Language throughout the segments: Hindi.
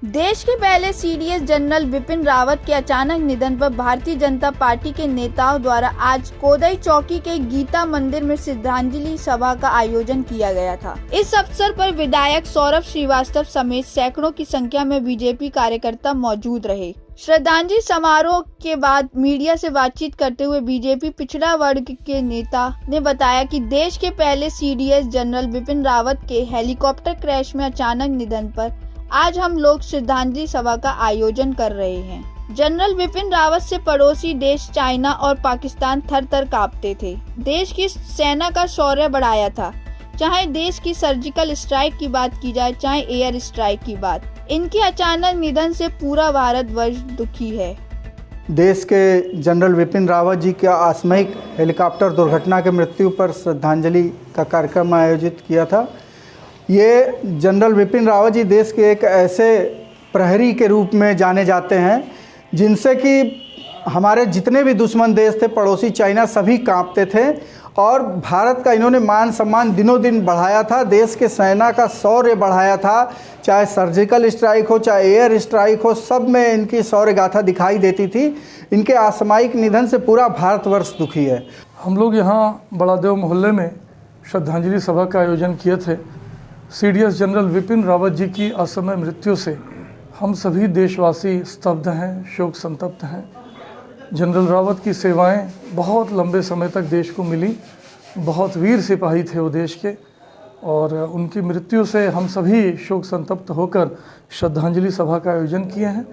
देश के पहले सीडीएस जनरल बिपिन रावत के अचानक निधन पर भारतीय जनता पार्टी के नेताओं द्वारा आज कोदई चौकी के गीता मंदिर में श्रद्धांजलि सभा का आयोजन किया गया था। इस अवसर पर विधायक सौरभ श्रीवास्तव समेत सैकड़ों की संख्या में बीजेपी कार्यकर्ता मौजूद रहे। श्रद्धांजलि समारोह के बाद मीडिया से बातचीत करते हुए बीजेपी पिछड़ा वर्ग के नेता ने बताया कि देश के पहले सीडीएस जनरल बिपिन रावत के हेलीकॉप्टर क्रैश में अचानक निधन पर आज हम लोग श्रद्धांजलि सभा का आयोजन कर रहे हैं। जनरल बिपिन रावत से पड़ोसी देश चाइना और पाकिस्तान थर-थर कांपते थे। देश की सेना का शौर्य बढ़ाया था। चाहे देश की सर्जिकल स्ट्राइक की बात की जाए, चाहे एयर स्ट्राइक की बात, इनके अचानक निधन से पूरा भारतवर्ष दुखी है। देश के जनरल बिपिन रावत जी का आकस्मिक हेलीकॉप्टर दुर्घटना के मृत्यु पर श्रद्धांजलि का कार्यक्रम आयोजित किया था। ये जनरल बिपिन रावत जी देश के एक ऐसे प्रहरी के रूप में जाने जाते हैं जिनसे कि हमारे जितने भी दुश्मन देश थे, पड़ोसी चाइना, सभी कांपते थे और भारत का इन्होंने मान सम्मान दिनों दिन बढ़ाया था। देश के सेना का शौर्य बढ़ाया था। चाहे सर्जिकल स्ट्राइक हो, चाहे एयर स्ट्राइक हो, सब में इनकी शौर्य गाथा दिखाई देती थी। इनके असामयिक निधन से पूरा भारतवर्ष दुखी है। हम लोग यहाँ बड़ादेव मोहल्ले में श्रद्धांजलि सभा का आयोजन किए थे। सीडीएस जनरल बिपिन रावत जी की असमय मृत्यु से हम सभी देशवासी स्तब्ध हैं, शोक संतप्त हैं। जनरल रावत की सेवाएं बहुत लंबे समय तक देश को मिली। बहुत वीर सिपाही थे वो देश के, और उनकी मृत्यु से हम सभी शोक संतप्त होकर श्रद्धांजलि सभा का आयोजन किए हैं।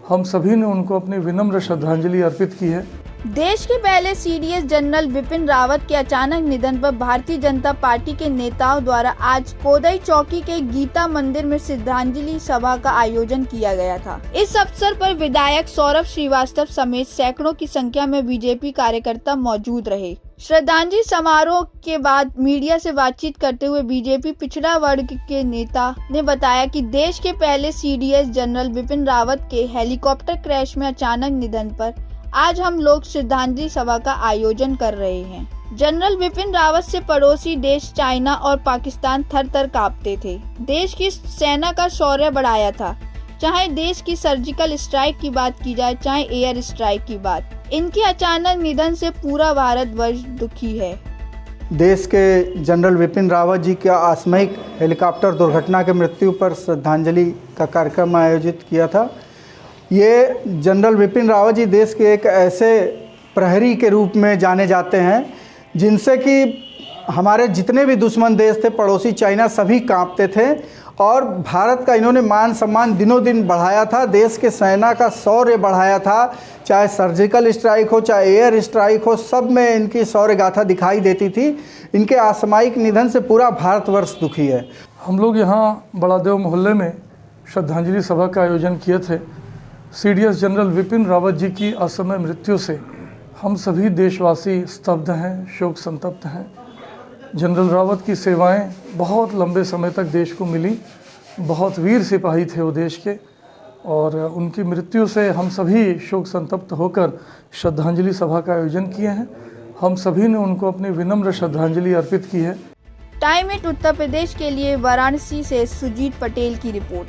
हम सभी ने उनको अपनी विनम्र श्रद्धांजलि अर्पित की है। देश के पहले सीडीएस जनरल बिपिन रावत के अचानक निधन पर भारतीय जनता पार्टी के नेताओं द्वारा आज कोदई चौकी के गीता मंदिर में श्रद्धांजलि सभा का आयोजन किया गया था। इस अवसर पर विधायक सौरभ श्रीवास्तव समेत सैकड़ों की संख्या में बीजेपी कार्यकर्ता मौजूद रहे। श्रद्धांजलि समारोह के बाद मीडिया से बातचीत करते हुए बीजेपी पिछड़ा वर्ग के नेता ने बताया कि देश के पहले सीडीएस जनरल बिपिन रावत के हेलीकॉप्टर क्रैश में अचानक निधन पर आज हम लोग श्रद्धांजलि सभा का आयोजन कर रहे हैं। जनरल बिपिन रावत से पड़ोसी देश चाइना और पाकिस्तान थर-थर कांपते थे। देश की सेना का शौर्य बढ़ाया था। चाहे देश की सर्जिकल स्ट्राइक की बात की जाए, चाहे एयर स्ट्राइक की बात, इनके अचानक निधन से पूरा भारतवर्ष दुखी है। देश के जनरल बिपिन रावत जी का आकस्मिक हेलीकॉप्टर दुर्घटना के मृत्यु पर श्रद्धांजलि का कार्यक्रम आयोजित किया था। ये जनरल बिपिन रावत जी देश के एक ऐसे प्रहरी के रूप में जाने जाते हैं जिनसे कि हमारे जितने भी दुश्मन देश थे, पड़ोसी चाइना, सभी कांपते थे और भारत का इन्होंने मान सम्मान दिनों दिन बढ़ाया था। देश के सेना का शौर्य बढ़ाया था। चाहे सर्जिकल स्ट्राइक हो, चाहे एयर स्ट्राइक हो, सब में इनकी शौर्य गाथा दिखाई देती थी। इनके असामयिक निधन से पूरा भारतवर्ष दुखी है। हम लोग यहाँ बड़ादेव मोहल्ले में श्रद्धांजलि सभा का आयोजन किए थे। सीडीएस जनरल बिपिन रावत जी की असमय मृत्यु से हम सभी देशवासी स्तब्ध हैं, शोक संतप्त हैं। जनरल रावत की सेवाएं बहुत लंबे समय तक देश को मिली। बहुत वीर सिपाही थे वो देश के, और उनकी मृत्यु से हम सभी शोक संतप्त होकर श्रद्धांजलि सभा का आयोजन किए हैं। हम सभी ने उनको अपनी विनम्र श्रद्धांजलि अर्पित की है। टाइम एट उत्तर प्रदेश के लिए वाराणसी से सुजीत पटेल की रिपोर्ट।